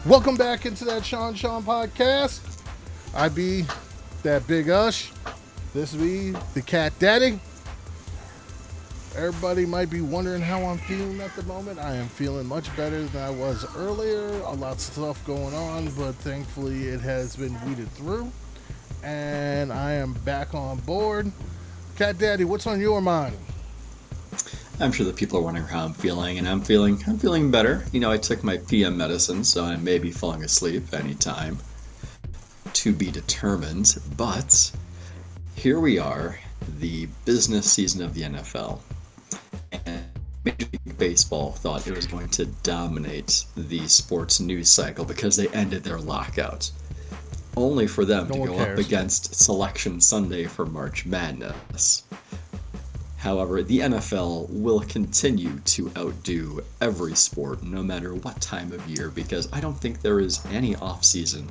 Welcome back into that Sean podcast. I be that Big Ush. This be the Cat Daddy. Everybody might be wondering how I'm feeling at the moment. I am feeling much better than I was earlier. A lot of stuff going on, but thankfully it has been weeded through. And I am back on board. Cat Daddy, what's on your mind? I'm sure that people are wondering how I'm feeling, and I'm feeling better. I took my PM medicine, so I may be falling asleep anytime. To be determined, but here we are, the business season of the NFL. And Major League Baseball thought it was going to dominate the sports news cycle because they ended their lockout. Only for them to go up against Selection Sunday for March Madness. However, the NFL will continue to outdo every sport no matter what time of year because I don't think there is any off-season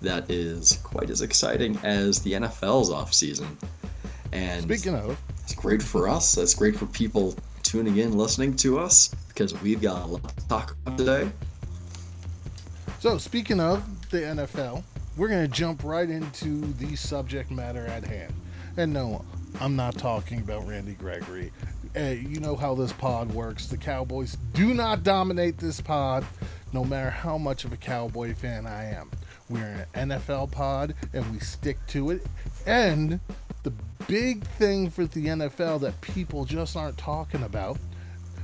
that is quite as exciting as the NFL's off-season. And speaking of, it's great for us. It's great for people tuning in, listening to us because we've got a lot to talk about today. So, speaking of the NFL, we're going to jump right into the subject matter at hand. And no, I'm not talking about Randy Gregory. You know how this pod works. The Cowboys do not dominate this pod, no matter how much of a Cowboy fan I am. We're an NFL pod, and we stick to it. And the big thing for the NFL that people just aren't talking about,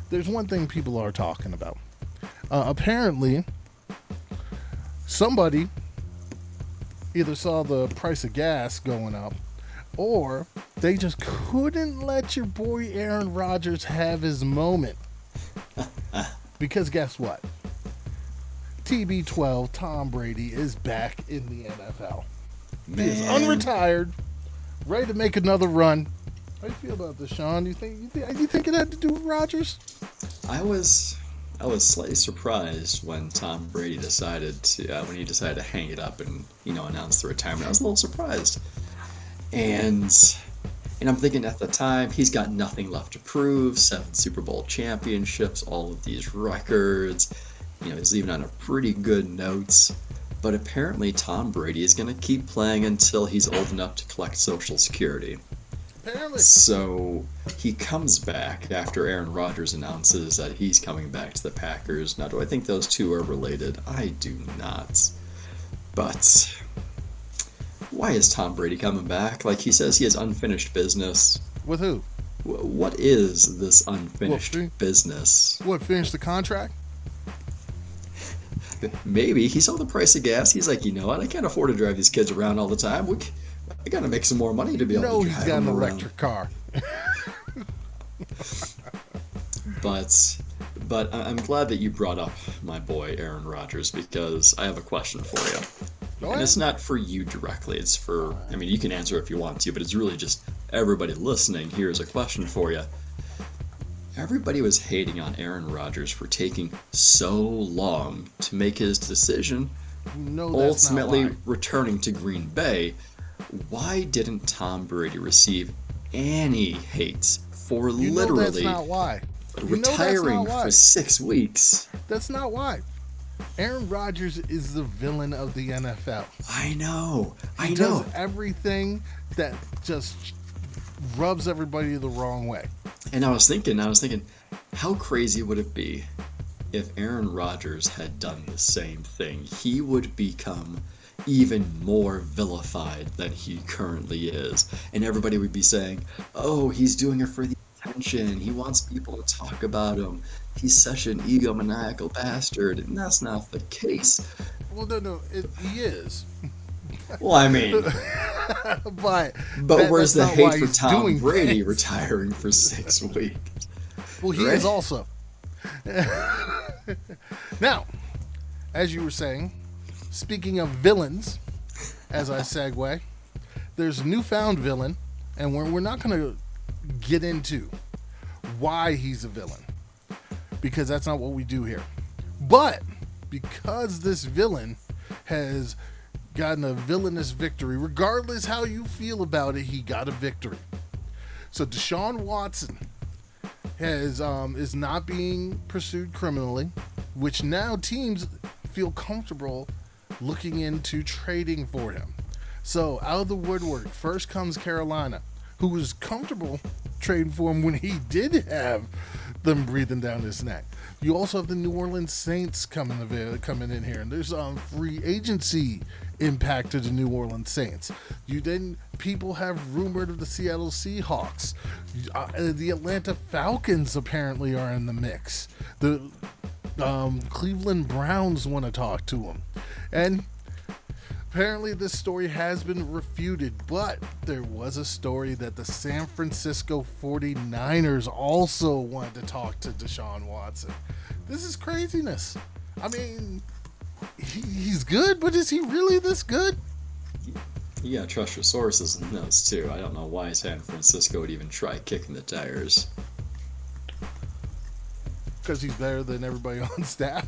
there's one thing people are talking about. Apparently, somebody either saw the price of gas going up, or they just couldn't let your boy Aaron Rodgers have his moment. Because guess what? TB12, Tom Brady, is back in the NFL. He is unretired, ready to make another run. How do you feel about this, Sean? You think it had to do with Rodgers? I was slightly surprised when Tom Brady decided to hang it up and announce the retirement. I was a little surprised. And I'm thinking at the time, he's got nothing left to prove. 7 Super Bowl championships, all of these records. He's leaving on a pretty good note. But apparently Tom Brady is going to keep playing until he's old enough to collect Social Security. Apparently. So he comes back after Aaron Rodgers announces that he's coming back to the Packers. Now, do I think those two are related? I do not. But why is Tom Brady coming back? Like he says he has unfinished business. With who? What is this unfinished business? What, finish the contract? Maybe. He saw the price of gas. He's like, you know what? I can't afford to drive these kids around all the time. I got to make some more money to be able to drive them around. No, he's got an electric car. But I'm glad that you brought up my boy Aaron Rodgers because I have a question for you. And it's not for you directly. It's for, you can answer if you want to, but it's really just everybody listening. Here's a question for you. Everybody was hating on Aaron Rodgers for taking so long to make his decision, ultimately returning to Green Bay. Why didn't Tom Brady receive any hate for literally that's not why. Retiring for 6 weeks? That's not why. Aaron Rodgers is the villain of the NFL. I know. He does everything that just rubs everybody the wrong way. And I was thinking, how crazy would it be if Aaron Rodgers had done the same thing? He would become even more vilified than he currently is. And everybody would be saying, oh, he's doing it for the attention. He wants people to talk about him. He's such an egomaniacal bastard. And that's not the case. Well, no, he is. Well, but where's the hate for Tom Brady things. Retiring for 6 weeks? Well, he is also. Now, as you were saying, speaking of villains, as I segue, there's a newfound villain, and we're not going to get into why he's a villain, because that's not what we do here. But because this villain has gotten a villainous victory, regardless how you feel about it, he got a victory. So Deshaun Watson is not being pursued criminally, which now teams feel comfortable looking into trading for him. So out of the woodwork, first comes Carolina, who was comfortable trading for him when he did have them breathing down his neck. You also have the New Orleans Saints coming in here, and there's free agency impact to the New Orleans Saints. People have rumored of the Seattle Seahawks. The Atlanta Falcons apparently are in the mix. The Cleveland Browns want to talk to him, and apparently this story has been refuted, but there was a story that the San Francisco 49ers also wanted to talk to Deshaun Watson. This is craziness. I mean, he's good, but is he really this good? You gotta trust your sources in those too. I don't know why San Francisco would even try kicking the tires. Because he's better than everybody on staff.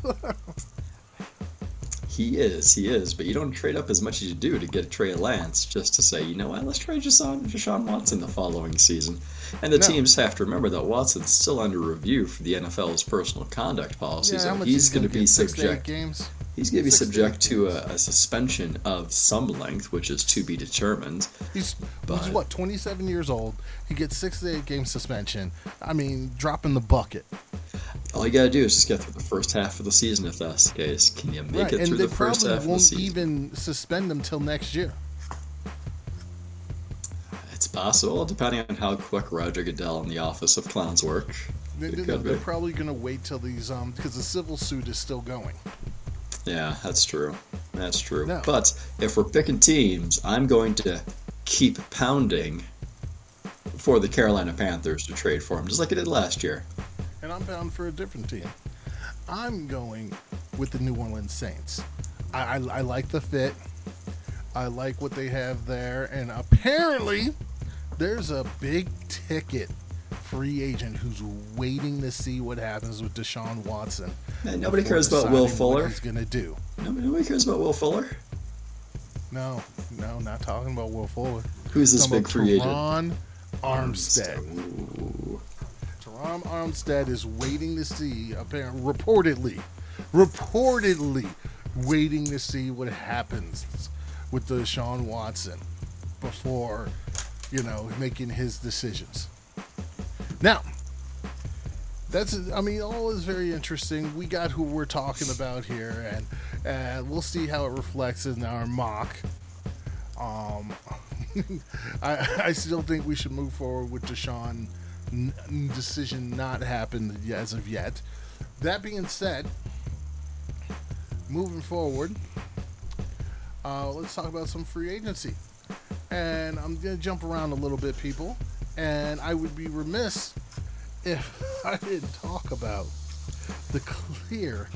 He is, but you don't trade up as much as you do to get Trey Lance just to say, you know what, let's trade Deshaun Watson the following season. And the teams have to remember that Watson's still under review for the NFL's personal conduct policy, so he's going to be subject. He's going to be subject to a suspension of some length, which is to be determined. He's what, 27 years old? He gets 6 to 8 game suspension. I mean, dropping the bucket. All you gotta do is just get through the first half of the season if that's the case. Can you make it through the first half of the season? And they probably won't even suspend him till next year. It's possible, depending on how quick Roger Goodell and the Office of Clowns work. They're probably going to wait till these, because the civil suit is still going. Yeah, that's true. That's true. No. But if we're picking teams, I'm going to keep pounding for the Carolina Panthers to trade for him, just like I did last year. And I'm bound for a different team. I'm going with the New Orleans Saints. I like the fit. I like what they have there. And apparently, there's a big ticket free agent who's waiting to see what happens with Deshaun Watson. Man, nobody cares about Will Fuller. What he's going to do. Nobody cares about Will Fuller. No, not talking about Will Fuller. Who's this big free agent? Teron Armstead. Ooh. Teron Armstead is waiting to see, reportedly waiting to see what happens with Deshaun Watson before, making his decisions. Now, all is very interesting. We got who we're talking about here, and we'll see how it reflects in our mock. I still think we should move forward with Deshaun. Decision not happened as of yet. That being said, moving forward, let's talk about some free agency. And I'm going to jump around a little bit, people. And I would be remiss if I didn't talk about the clear,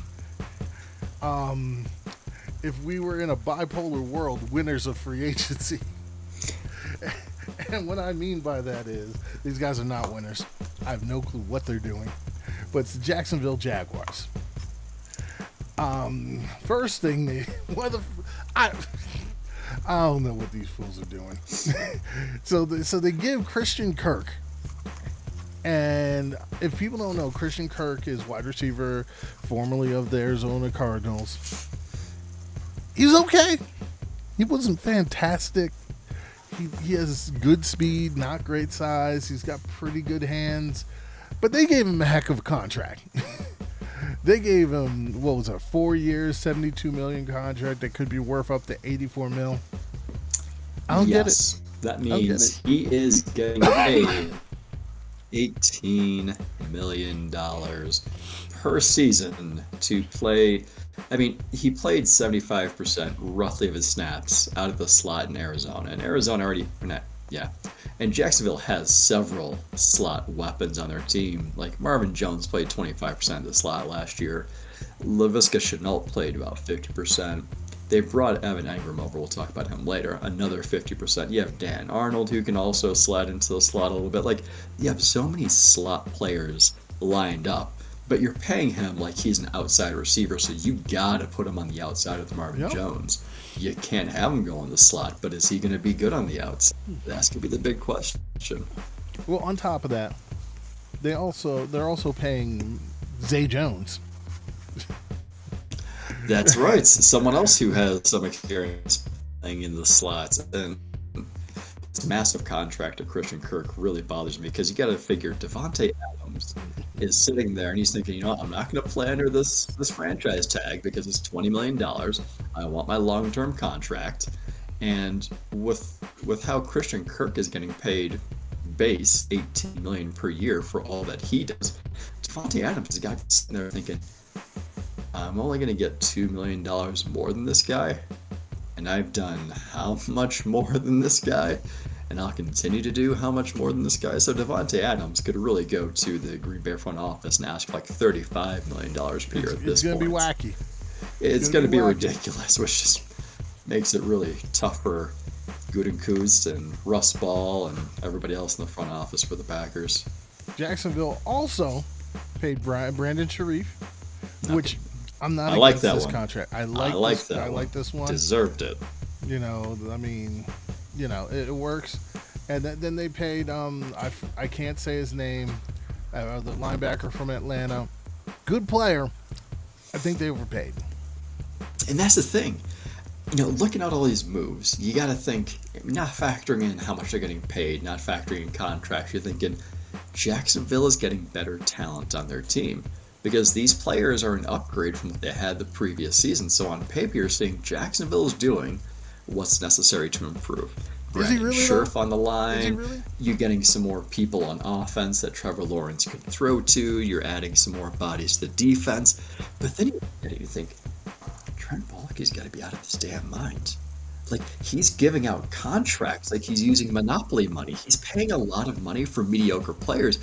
if we were in a bipolar world, winners of free agency. And what I mean by that is, these guys are not winners. I have no clue what they're doing. But it's the Jacksonville Jaguars. First thing, I don't know what these fools are doing. So they give Christian Kirk. And if people don't know, Christian Kirk is wide receiver, formerly of the Arizona Cardinals. He's okay. He wasn't fantastic. He has good speed, not great size. He's got pretty good hands. But they gave him a heck of a contract. They gave him, 4 years, $72 million contract that could be worth up to $84 million. I don't get it. That means he is getting paid $18 million per season to play. I mean, he played 75% roughly of his snaps out of the slot in Arizona. And Arizona and Jacksonville has several slot weapons on their team. Like Marvin Jones played 25% of the slot last year. Laviska Shenault played about 50%. They brought Evan Engram over. We'll talk about him later. Another 50%. You have Dan Arnold, who can also slide into the slot a little bit. Like, you have so many slot players lined up. But you're paying him like he's an outside receiver, so you gotta put him on the outside with Marvin Jones. You can't have him go in the slot, but is he going to be good on the outside? That's going to be the big question. Well, on top of that, they're also paying Zay Jones. That's right. Someone else who has some experience playing in the slots. And this massive contract of Christian Kirk really bothers me because you got to figure Devontae Adams is sitting there and he's thinking, you know what, I'm not going to play under this franchise tag because it's $20 million. I want my long-term contract. And with how Christian Kirk is getting paid base $18 million per year for all that he does, Devontae Adams is a guy sitting there thinking, I'm only going to get $2 million more than this guy, and I've done how much more than this guy, and I'll continue to do how much more than this guy. So Devontae Adams could really go to the Green Bay front office and ask for like $35 million per year at this point. It's going to be wacky. It's going to be ridiculous, which just makes it really tough for Gutekunst and Russ Ball and everybody else in the front office for the Packers. Jacksonville also paid Brandon Sharif, which I'm not I like against that this one. contract. I like this one. Deserved it. You know, I mean, you know, it works. And then they paid, I can't say his name, the linebacker from Atlanta. Good player. I think they overpaid. And that's the thing. You know, looking at all these moves, you got to think, not factoring in how much they're getting paid, not factoring in contracts, you're thinking Jacksonville is getting better talent on their team because these players are an upgrade from what they had the previous season. So on paper, you're seeing Jacksonville is doing what's necessary to improve. Brandon really, Scherf though? on the line. Really? You're getting some more people on offense that Trevor Lawrence can throw to. You're adding some more bodies to the defense. But then you think, Trent Baalke's got to be out of his damn mind. Like, he's giving out contracts like he's using monopoly money. He's paying a lot of money for mediocre players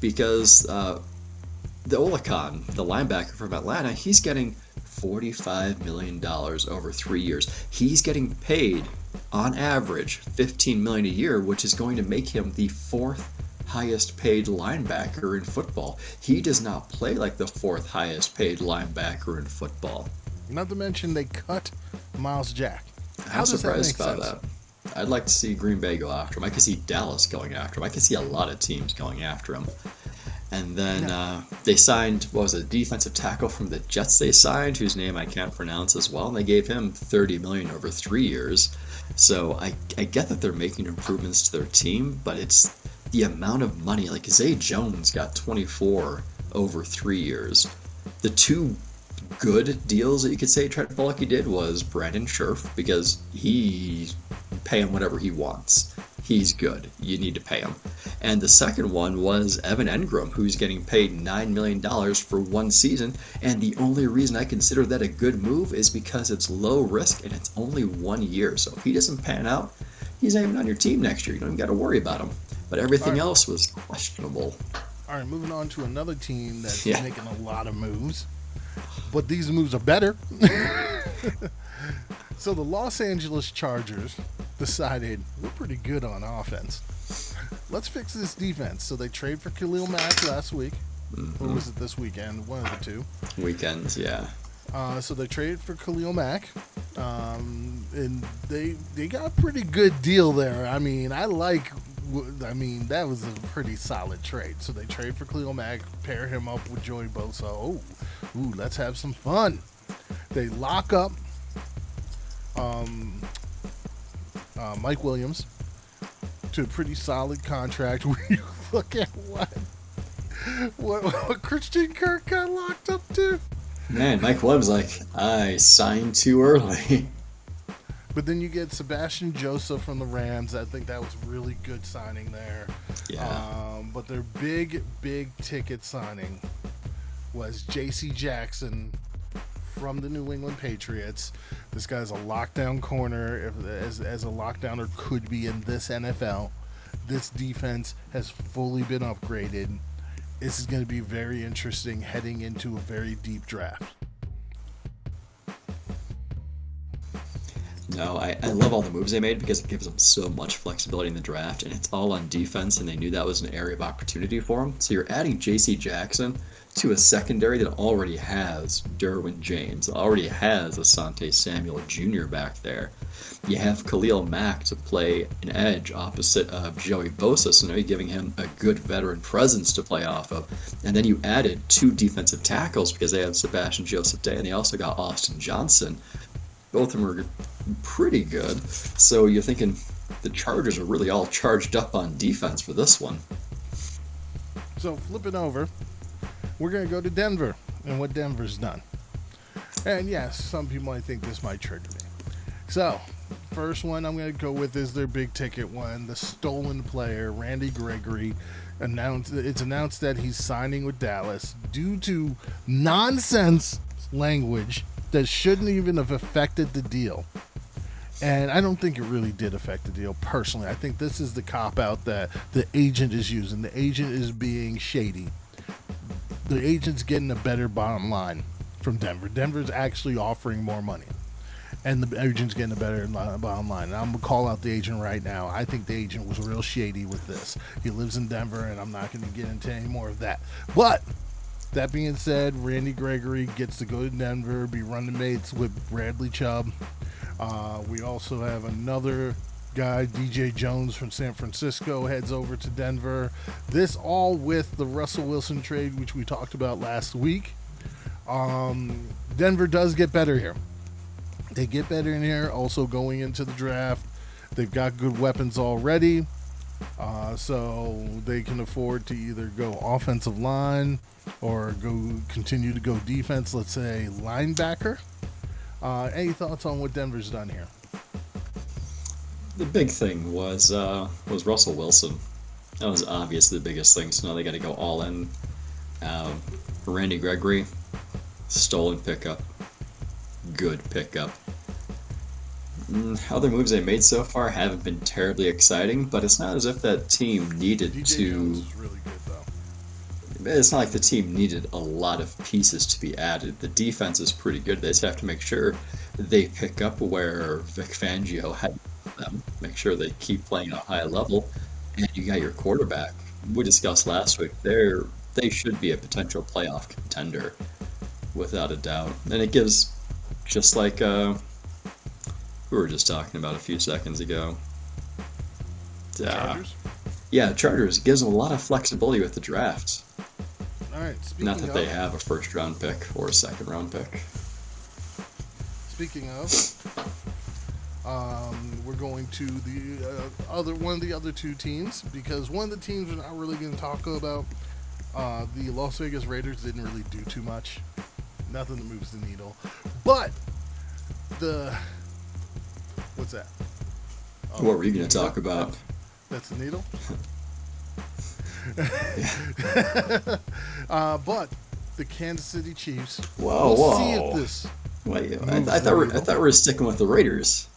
because the Olakon, the linebacker from Atlanta, he's getting $45 million over 3 years. He's getting paid, on average, $15 million a year, which is going to make him the fourth highest paid linebacker in football. He does not play like the fourth highest paid linebacker in football. Not to mention they cut Miles Jack. I'm surprised by that. I'd like to see Green Bay go after him. I could see Dallas going after him. I could see a lot of teams going after him. And then they signed, what was it, a defensive tackle from the Jets they signed, whose name I can't pronounce as well, and they gave him $30 million over 3 years. So I get that they're making improvements to their team, but it's the amount of money. Like Zay Jones got 24 over 3 years. The two good deals that you could say Trent Baalke did was Brandon Scherf, because he pay him whatever he wants. He's good. You need to pay him. And the second one was Evan Engram, who's getting paid $9 million for 1 season. And the only reason I consider that a good move is because it's low risk and it's only 1 year. So if he doesn't pan out, he's not even on your team next year. You don't even got to worry about him. But everything else was questionable. All right, moving on to another team that's making a lot of moves. But these moves are better. So the Los Angeles Chargers decided we're pretty good on offense. Let's fix this defense. So they trade for Khalil Mack last week. Or was it this weekend? One of the two. Weekends, yeah. So they traded for Khalil Mack. And they got a pretty good deal there. I mean, that was a pretty solid trade. So they trade for Khalil Mack, pair him up with Joey Bosa. Let's have some fun. They lock up Mike Williams to a pretty solid contract. When you look at what Christian Kirk got locked up to. Man, Mike Williams I signed too early. But then you get Sebastian Joseph from the Rams. I think that was really good signing there. Yeah. But their big ticket signing was J.C. Jackson from the New England Patriots. This guy's a lockdown corner, as a lockdowner could be in this NFL. This defense has fully been upgraded. This is going to be very interesting heading into a very deep draft. No, I love all the moves they made because it gives them so much flexibility in the draft, and it's all on defense, and they knew that was an area of opportunity for them. So you're adding J.C. Jackson to a secondary that already has Derwin James, already has Asante Samuel Jr. back there. You have Khalil Mack to play an edge opposite of Joey Bosa, so now you're giving him a good veteran presence to play off of. And then you added two defensive tackles because they have Sebastian Joseph Day, and they also got Austin Johnson. Both of them are pretty good. So you're thinking the Chargers are really all charged up on defense for this one. So flipping over, we're going to go to Denver and what Denver's done. And yes, some people might think this might trigger me. So, first one I'm going to go with is their big ticket one, the stolen player, Randy Gregory. It's announced that he's signing with Dallas due to nonsense language that shouldn't even have affected the deal. And I don't think it really did affect the deal personally. I think this is the cop-out that the agent is using. The agent is being shady. The agent's getting a better bottom line from Denver. Denver's actually offering more money. And the agent's getting a better bottom line. And I'm going to call out the agent right now. I think the agent was real shady with this. He lives in Denver, and I'm not going to get into any more of that. But that being said, Randy Gregory gets to go to Denver, be running mates with Bradley Chubb. We also have another guy, DJ Jones from San Francisco, heads over to Denver. This all with the Russell Wilson trade, which we talked about last week. Denver does get better here. They get better in here. Also going into the draft, they've got good weapons already. So they can afford to either go offensive line or continue to go defense, let's say linebacker. Any thoughts on what Denver's done here? The big thing was Russell Wilson. That was obviously the biggest thing. So now they got to go all in. Randy Gregory, stolen pickup, good pickup. Other moves they made so far haven't been terribly exciting, but it's not as if that team needed DJ to. Jones is really good, though. It's not like the team needed a lot of pieces to be added. The defense is pretty good. They just have to make sure they pick up where Vic Fangio had them. Make sure they keep playing at a high level. And you got your quarterback. We discussed last week. They should be a potential playoff contender, without a doubt. And it gives, just like we were just talking about a few seconds ago. Chargers? Yeah, Chargers gives them a lot of flexibility with the draft. All right. Not that they have a first-round pick or a second-round pick. Speaking of, we're going to the one of the other two teams, because one of the teams we're not really going to talk about. The Las Vegas Raiders didn't really do too much. Nothing that moves the needle. But what's that? What were you going to talk about? That's the needle. But the Kansas City Chiefs. Whoa! See if this. Wait, I thought we were sticking with the Raiders.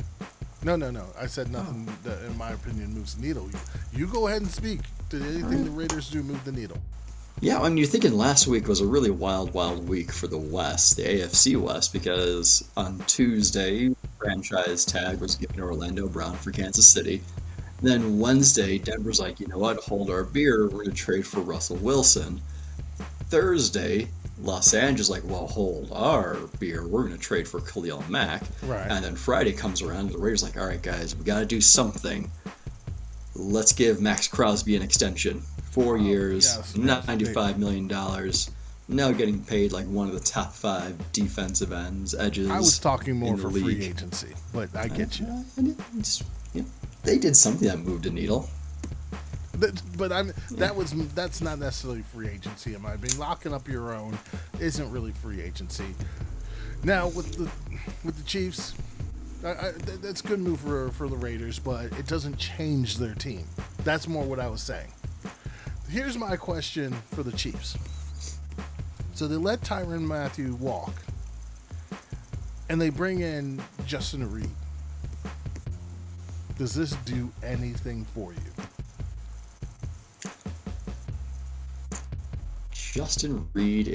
No. I said nothing that, in my opinion, moves the needle. You go ahead and speak. Did anything the Raiders do move the needle? Yeah, I mean, you're thinking last week was a really wild week for the West, the AFC West, because on Tuesday, franchise tag was given to Orlando Brown for Kansas City. Then Wednesday, Denver's like, you know what, hold our beer, we're going to trade for Russell Wilson. Thursday, Los Angeles like, well, hold our beer, we're going to trade for Khalil Mack. Right. And then Friday comes around, and the Raiders like, all right, guys, we got to do something. Let's give Max Crosby an extension. 4 years, yes, $95 million. Now getting paid like one of the top 5 defensive ends, edges. I was talking more for league. free agency, but I get you. They did something that moved a needle. But that's not necessarily free agency in my opinion. Locking up your own isn't really free agency. Now with the Chiefs, that's a good move for the Raiders, but it doesn't change their team. That's more what I was saying. Here's my question for the Chiefs. So they let Tyrann Mathieu walk, and they bring in Justin Reed. Does this do anything for you? Justin Reed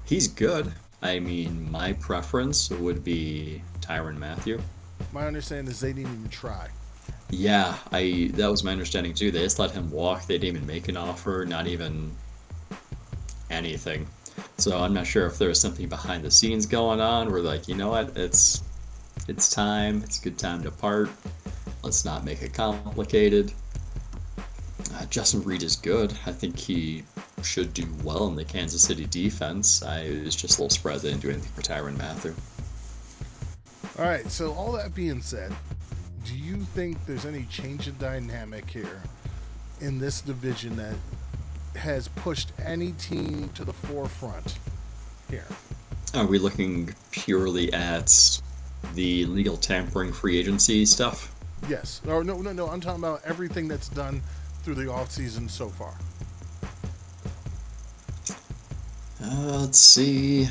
he's good. I mean, my preference would be Tyrann Mathieu. My understanding is they didn't even try. Yeah, I that was my understanding too. They just let him walk. They didn't even make an offer, not even anything. So I'm not sure if there was something behind the scenes going on where like, you know what, it's time, it's a good time to part. Let's not make it complicated. Justin Reed is good. I think he should do well in the Kansas City defense. I was just a little surprised they didn't do anything for Tyrann Mathieu. All right, so all that being said, do you think there's any change in dynamic here in this division that has pushed any team to the forefront here? Are we looking purely at the legal tampering free agency stuff? Yes. Or no. I'm talking about everything that's done through the offseason so far. Let's see.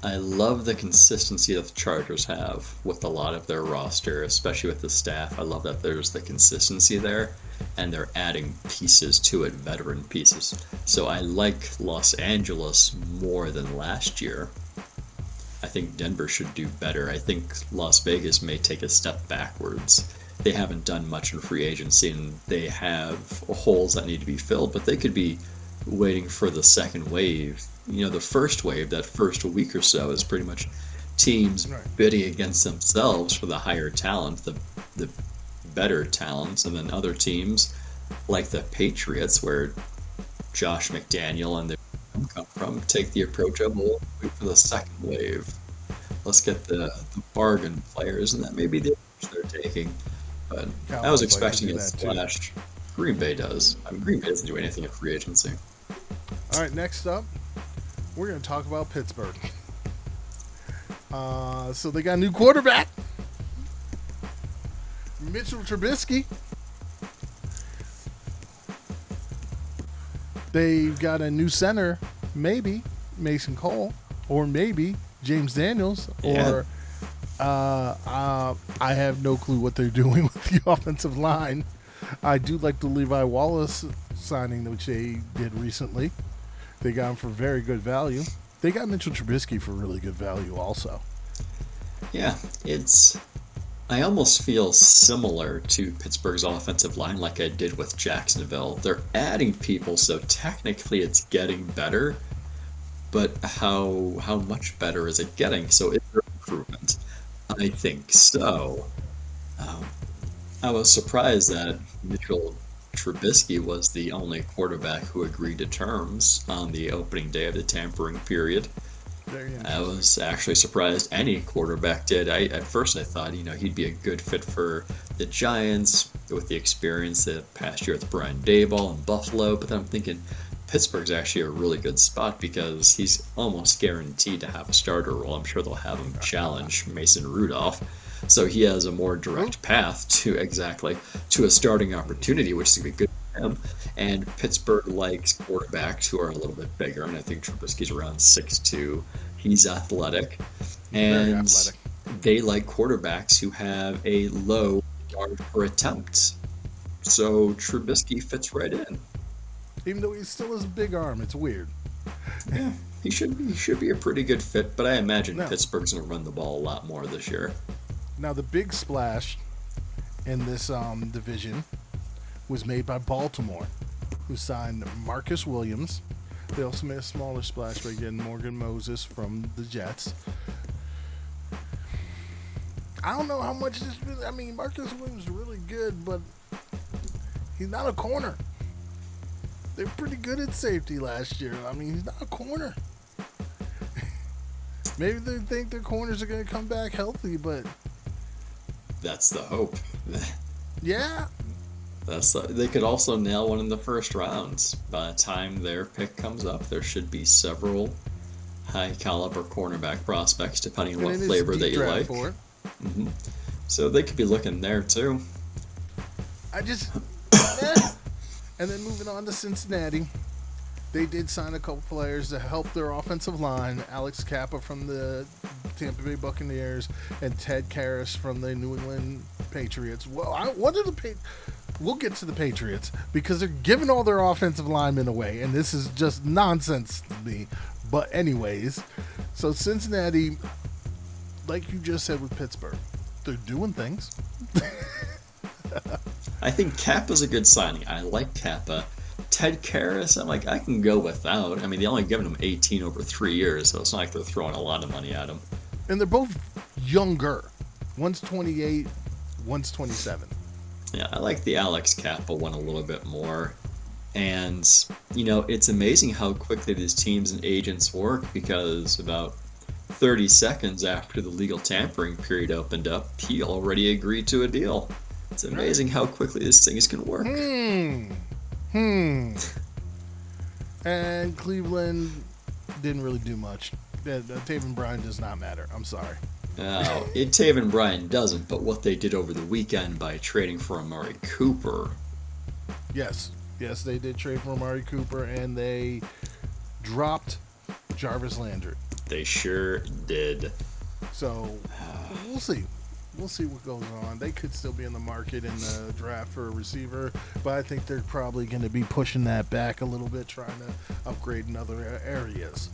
I love the consistency that the Chargers have with a lot of their roster, especially with the staff. I love that there's the consistency there, and they're adding pieces to it, veteran pieces. So I like Los Angeles more than last year. I think Denver should do better. I think Las Vegas may take a step backwards. They haven't done much in free agency, and they have holes that need to be filled, but they could be waiting for the second wave. You know, the first wave, that first week or so, is pretty much teams bidding against themselves for the higher talent, the better talents, and then other teams like the Patriots, where Josh McDaniel and their come from, take the approach of, well, wait for the second wave. Let's get the bargain players, and that may be the approach they're taking. But I was expecting a splash. Green Bay does. I mean, Green Bay doesn't do anything in free agency. All right, next up, we're going to talk about Pittsburgh. So they got a new quarterback, Mitchell Trubisky. They've got a new center, maybe Mason Cole, or maybe James Daniels, or I have no clue what they're doing with the offensive line. I do like the Levi Wallace signing, which they did recently. They got him for very good value. They got Mitchell Trubisky for really good value also. Yeah, I almost feel similar to Pittsburgh's offensive line like I did with Jacksonville. They're adding people, so technically it's getting better, but how much better is it getting? So is there improvement? I think so. I was surprised that Mitchell Trubisky was the only quarterback who agreed to terms on the opening day of the tampering period. I was actually surprised any quarterback did. At first I thought, he'd be a good fit for the Giants with the experience that past year with Brian Daboll and Buffalo, but then I'm thinking Pittsburgh's actually a really good spot because he's almost guaranteed to have a starter role. I'm sure they'll have him challenge Mason Rudolph. So he has a more direct path to a starting opportunity, which is going to be good for him. And Pittsburgh likes quarterbacks who are a little bit bigger, and I think Trubisky's around 6'2". He's athletic. And they like quarterbacks who have a low yard per attempt. So Trubisky fits right in. Even though he still has a big arm, it's weird. Yeah, he should be a pretty good fit, but I imagine Pittsburgh's going to run the ball a lot more this year. Now, the big splash in this division was made by Baltimore, who signed Marcus Williams. They also made a smaller splash by getting Morgan Moses from the Jets. I don't know how much this. I mean, Marcus Williams is really good, but he's not a corner. They're pretty good at safety last year. I mean, he's not a corner. Maybe they think their corners are going to come back healthy, but that's the hope. Yeah. They could also nail one in the first rounds. By the time their pick comes up, there should be several high-caliber cornerback prospects, depending on what flavor that you like. Mm-hmm. So they could be looking there, too. And then moving on to Cincinnati, they did sign a couple players to help their offensive line. Alex Kappa from the Tampa Bay Buccaneers and Ted Karras from the New England Patriots. Well, we'll get to the Patriots because they're giving all their offensive linemen away, and this is just nonsense to me. But anyways, so Cincinnati, like you just said with Pittsburgh, they're doing things. I think Kappa's a good signing. I like Kappa. Ted Karras, I'm like, I can go without. I mean, they only given him 18 over 3 years, so it's not like they're throwing a lot of money at him. And they're both younger. One's 28, one's 27. Yeah, I like the Alex Kappa one a little bit more. And, you know, it's amazing how quickly these teams and agents work, because about 30 seconds after the legal tampering period opened up, he already agreed to a deal. It's amazing how quickly this thing is going to work. And Cleveland didn't really do much. Taven Bryan does not matter. I'm sorry. Now, Taven Bryan doesn't, but what they did over the weekend by trading for Amari Cooper. Yes, they did trade for Amari Cooper, and they dropped Jarvis Landry. They sure did. So, we'll see. We'll see what goes on. They could still be in the market in the draft for a receiver, but I think they're probably going to be pushing that back a little bit, trying to upgrade in other areas.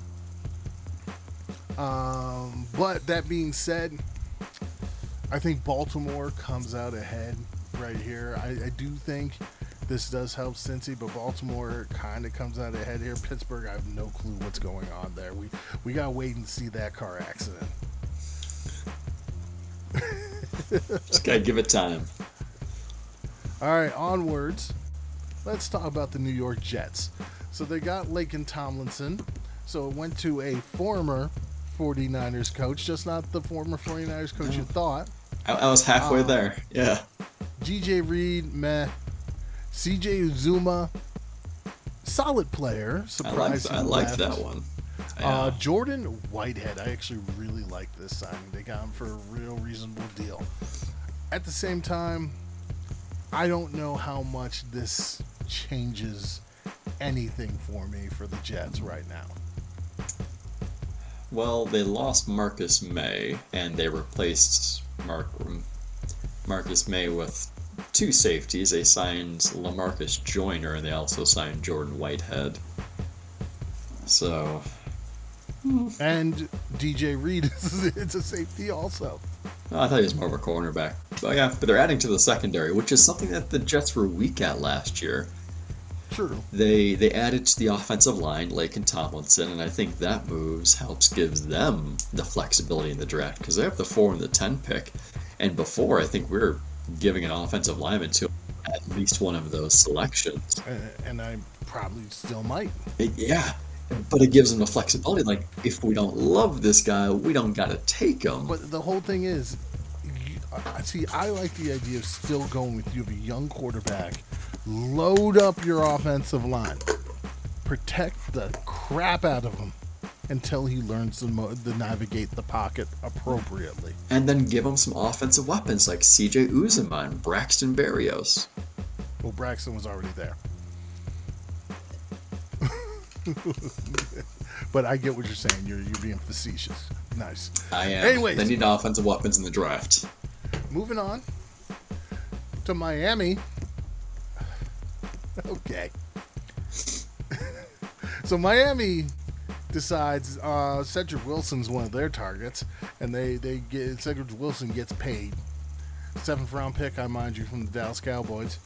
But that being said, I think Baltimore comes out ahead right here. I do think this does help Cincy, but Baltimore kind of comes out ahead here. Pittsburgh, I have no clue what's going on there. We got to wait and see that car accident. Just gotta give it time. All right, onwards. Let's talk about the New York Jets. So they got Laken Tomlinson. So it went to a former 49ers coach, just not the former 49ers coach you thought. I was halfway there. Yeah. DJ Reed, meh. CJ Uzuma, solid player. Surprisingly, I like that one. Yeah. Jordan Whitehead, I actually really like this signing. They got him for a real reasonable deal. At the same time, I don't know how much this changes anything for me for the Jets right now. Well, they lost Marcus May, and they replaced Marcus May with two safeties. They signed LaMarcus Joyner, and they also signed Jordan Whitehead. So... And DJ Reed is a safety also. Oh, I thought he was more of a cornerback. But yeah, but they're adding to the secondary, which is something that the Jets were weak at last year. True. They added to the offensive line, Laken Tomlinson, and I think that gives them the flexibility in the draft, because they have the 4 and the 10 pick. And before, I think we were giving an offensive lineman to at least one of those selections. And I probably still might. Yeah. But it gives them the flexibility. Like, if we don't love this guy, we don't got to take him. But the whole thing is, I like the idea of still going with you have a young quarterback, load up your offensive line, protect the crap out of him until he learns to navigate the pocket appropriately. And then give him some offensive weapons like CJ Uzuma and Braxton Berrios. Well, Braxton was already there. But I get what you're saying. You're being facetious. Nice. I am. Anyways, they need offensive weapons in the draft. Moving on to Miami. Okay. So Miami decides Cedric Wilson's one of their targets, and Cedric Wilson gets paid. 7th round pick, I mind you, from the Dallas Cowboys.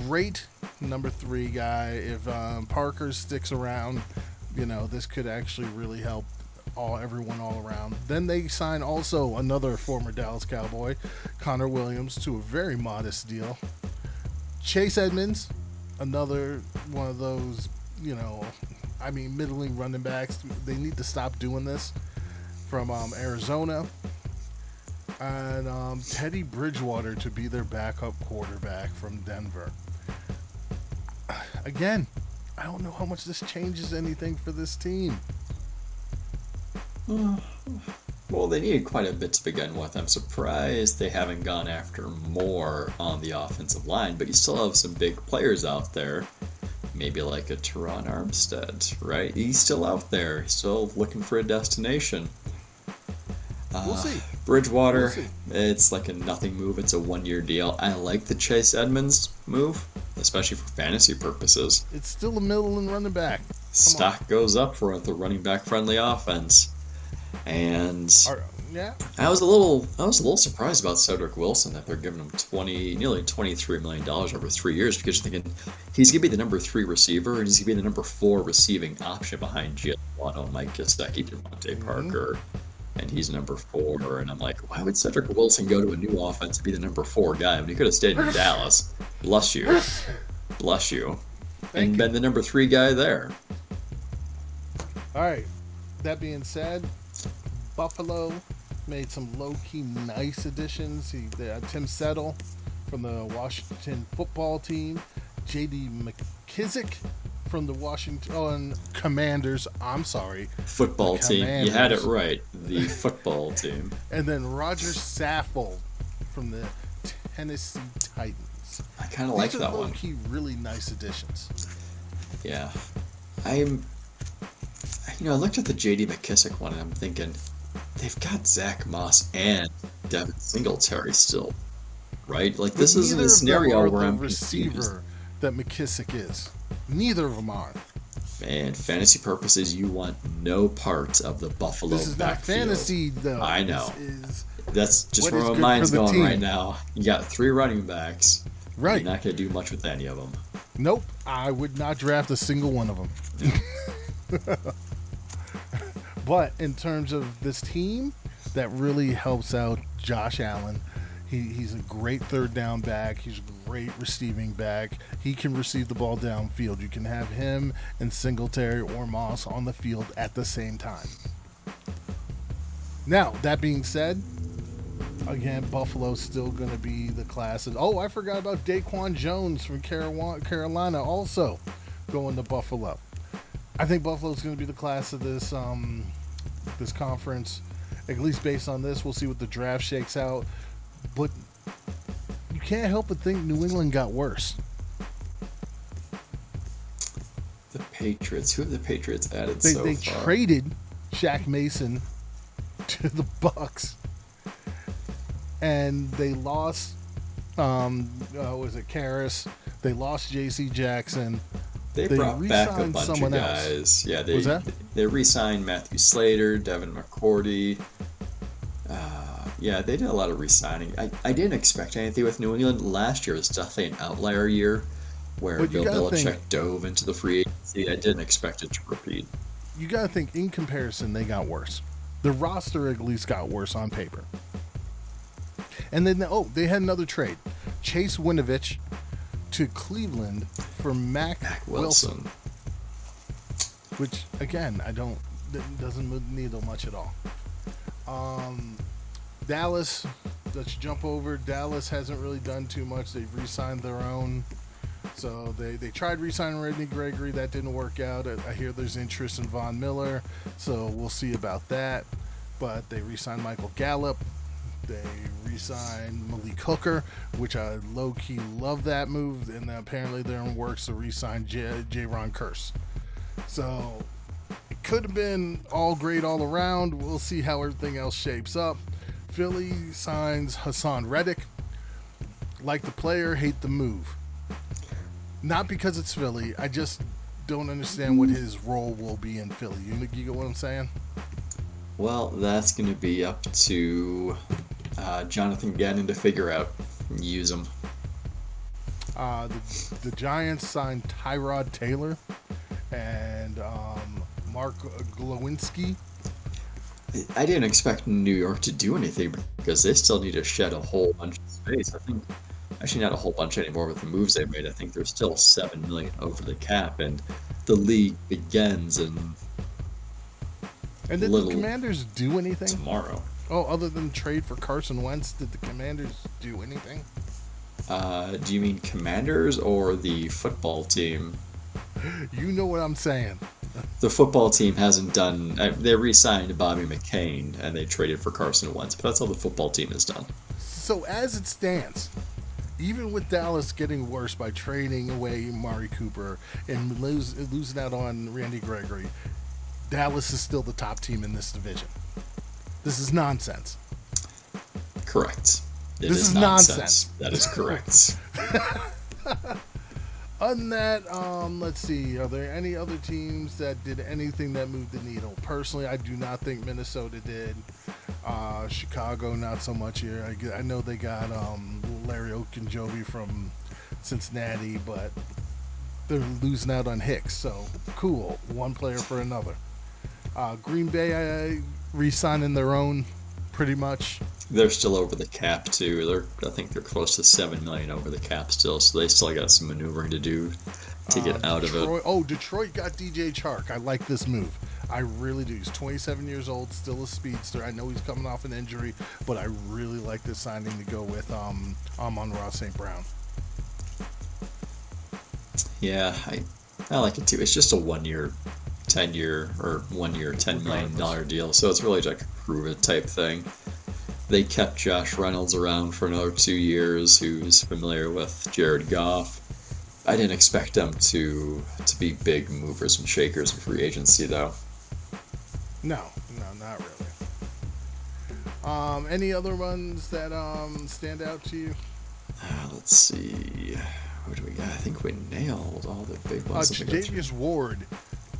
Great number 3 guy. If Parker sticks around, this could actually really help everyone all around. Then they sign also another former Dallas Cowboy, Connor Williams, to a very modest deal. Chase Edmonds, another one of those, middling running backs. They need to stop doing this, from Arizona. And Teddy Bridgewater to be their backup quarterback from Denver. Again, I don't know how much this changes anything for this team. Well, they needed quite a bit to begin with. I'm surprised they haven't gone after more on the offensive line, but you still have some big players out there. Maybe like a Teron Armstead, right? He's still out there. He's still looking for a destination. We'll see. Bridgewater, We'll see. It's like a nothing move. It's a 1-year deal. I like the Chase Edmonds move, especially for fantasy purposes. It's still a middle and running back. Stock goes up for the running back friendly offense. And yeah. I was a little surprised about Cedric Wilson, that they're giving him nearly $23 million over 3 years, because you're thinking he's gonna be the number 3 receiver and he's gonna be the number 4 receiving option behind Jalen Waddle, Mike Gesicki, Devontae Parker, and he's number 4. And I'm like, why would Cedric Wilson go to a new offense and be the number 4 guy when he could have stayed in Dallas? Bless you, and been the number 3 guy there. All right. That being said, Buffalo made some low-key nice additions. Tim Settle from the Washington football team, J.D. McKissick from the Washington Commanders. I'm sorry. Football team. You had it right. The football team. And then Roger Saffold from the Tennessee Titans. I kind of like that one. Low-key really nice additions. Yeah. I looked at the J.D. McKissick one and I'm thinking, they've got Zach Moss and Devin Singletary still, right? Like, this is a scenario where I'm receiver confused. That McKissick is. Neither of them are. Man, fantasy purposes, you want no parts of the Buffalo backfield. This is not fantasy, though. I know. That's just where my mind's going team. Right now. You got 3 running backs. Right. You're not going to do much with any of them. Nope. I would not draft a single one of them. But in terms of this team, that really helps out Josh Allen. He's a great third down back. He's a great receiving back. He can receive the ball downfield. You can have him and Singletary or Moss on the field at the same time. Now, that being said, again, Buffalo's still going to be the class of... Oh, I forgot about Daquan Jones from Carolina also going to Buffalo. I think Buffalo's going to be the class of this this conference, at least based on this. We'll see what the draft shakes out. But you can't help but think New England got worse. The Patriots. Who have the Patriots added so far? They traded Shaq Mason to the Bucks. And they lost, Karras? They lost J.C. Jackson. They brought back a bunch of guys. Else. Yeah, they re-signed Matthew Slater, Devin McCourty. Yeah, they did a lot of re-signing. I didn't expect anything with New England. Last year was definitely an outlier year where Bill Belichick dove into the free agency. I didn't expect it to repeat. You got to think, in comparison, they got worse. The roster at least got worse on paper. And then, they had another trade. Chase Winovich to Cleveland for Mac Wilson. Which, again, doesn't move the needle much at all. Dallas, let's jump over. Dallas hasn't really done too much. They've re-signed their own. So they tried re-signing Randy Gregory. That didn't work out. I hear there's interest in Von Miller. So we'll see about that. But they re-signed Michael Gallup. They re-signed Malik Hooker, which I low-key love that move. And apparently they're in works to re-sign Jaron Kearse. So it could have been all great all around. We'll see how everything else shapes up. Philly signs Hassan Reddick. Like the player, hate the move. Not because it's Philly. I just don't understand what his role will be in Philly. You get what I'm saying? Well, that's going to be up to Jonathan Gannon to figure out and use him. The Giants signed Tyrod Taylor and Mark Glowinski. I didn't expect New York to do anything because they still need to shed a whole bunch of space. I think, actually not a whole bunch anymore with the moves they made. I think they're still $7 million over the cap, and the league begins in. And did the Commanders do anything tomorrow? Oh, other than trade for Carson Wentz, did the Commanders do anything? Do you mean Commanders or the football team? You know what I'm saying. The football team hasn't done. They re-signed Bobby McCain and they traded for Carson Wentz, but that's all the football team has done. So as it stands, even with Dallas getting worse by trading away Amari Cooper and losing out on Randy Gregory, Dallas is still the top team in this division. This is nonsense. Correct. This is nonsense. That is correct. Other than that, let's see. Are there any other teams that did anything that moved the needle? Personally, I do not think Minnesota did. Chicago, not so much here. I know they got Larry Okunjobi from Cincinnati, but they're losing out on Hicks. So cool, one player for another. Green Bay re-signing their own, pretty much. They're still over the cap too. I think they're close to 7 million over the cap still, so they still got some maneuvering to do to get out of it. Oh, Detroit got DJ Chark. I like this move. I really do. He's 27 years old, still a speedster. I know he's coming off an injury, but I really like this signing to go with Amon-Ra St. Brown. Yeah, I like it too. It's just a 1 year, 10 year, or 1 year, $10 million deal, so it's really like a prove it type thing. They kept Josh Reynolds around for another 2 years, who's familiar with Jared Goff. I didn't expect them to be big movers and shakers in free agency, though. No, not really. Any other ones that stand out to you? Let's see. What do we got? I think we nailed all the big ones. Jadavius Ward.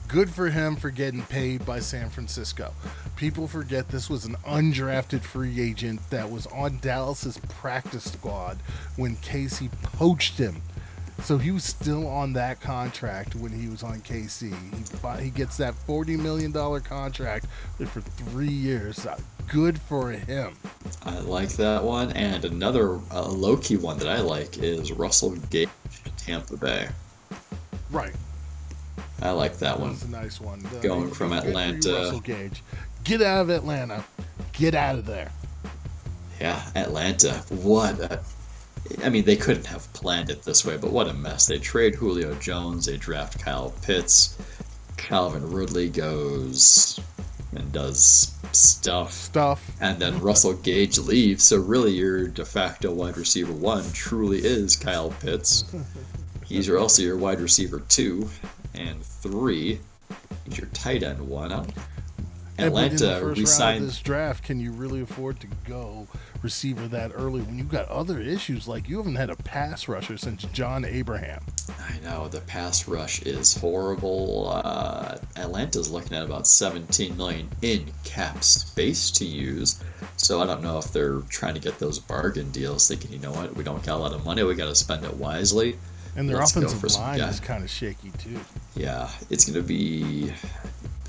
Good for him for getting paid by San Francisco. People forget this was an undrafted free agent that was on Dallas's practice squad when Casey poached him. So he was still on that contract when he was on KC. He gets that $40 million contract for 3 years. Good for him. I like that one. And another low-key one that I like is Russell Gage to Tampa Bay. Right. I like that one. That's a nice one. Going from Atlanta. Russell Gage. Get out of Atlanta. Get out of there. Yeah, Atlanta. I mean, they couldn't have planned it this way, but what a mess. They trade Julio Jones. They draft Kyle Pitts. Calvin Ridley goes and does stuff. And then Russell Gage leaves. So really your de facto wide receiver 1 truly is Kyle Pitts. He's also your wide receiver 2. And 3, he's your tight end 1. Atlanta re-signed this draft. Can you really afford to go receiver that early when you've got other issues? Like you haven't had a pass rusher since John Abraham. I know the pass rush is horrible. Atlanta's looking at about 17 million in cap space to use. So I don't know if they're trying to get those bargain deals, thinking, you know what, we don't got a lot of money, we got to spend it wisely. And their offensive line is kind of shaky, too. Yeah, it's going to be...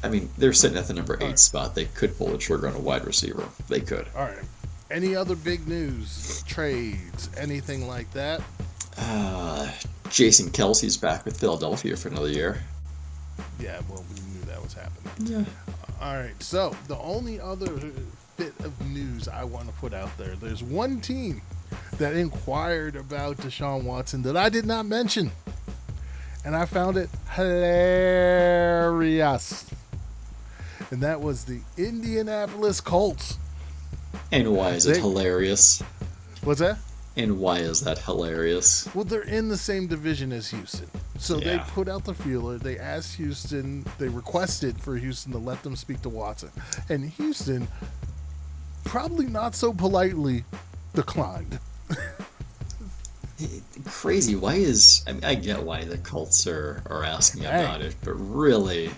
I mean, they're sitting at the number 8 spot. They could pull the trigger on a wide receiver. They could. All right. Any other big news? Trades? Anything like that? Jason Kelsey's back with Philadelphia for another year. Yeah, well, we knew that was happening. Yeah. All right. So, the only other bit of news I want to put out there, there's one team that inquired about Deshaun Watson that I did not mention. And I found it hilarious. And that was the Indianapolis Colts. And why is it hilarious? What's that? And why is that hilarious? Well, they're in the same division as Houston. So they put out the feeler. They asked Houston, they requested for Houston to let them speak to Watson. And Houston, probably not so politely, declined. Crazy. Why is... I mean, I get why the Colts are asking about it, but really...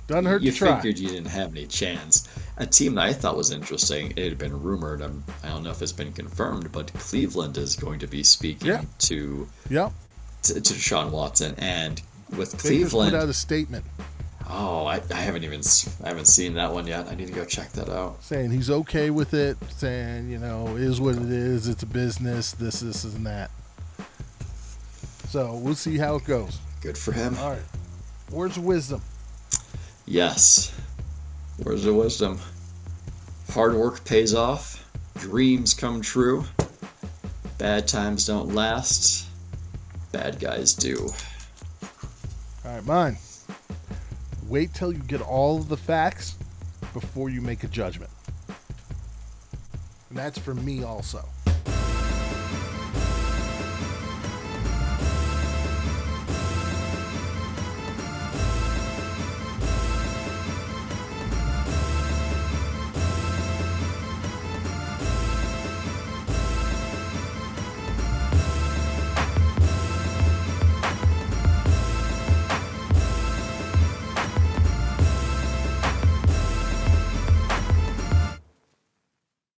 Doesn't hurt to try. You figured you didn't have any chance. A team that I thought was interesting, it had been rumored, I don't know if it's been confirmed, but Cleveland is going to be speaking to Deshaun Watson. And with Cleveland... They just put out a statement. Oh, I haven't seen that one yet. I need to go check that out. Saying he's okay with it, saying, it is what it is, it's a business, this, and that. So we'll see how it goes. Good for him. All right. Words of wisdom. Yes. Words of wisdom. Hard work pays off. Dreams come true. Bad times don't last. Bad guys do. All right, mine. Wait till you get all of the facts before you make a judgment. And that's for me also.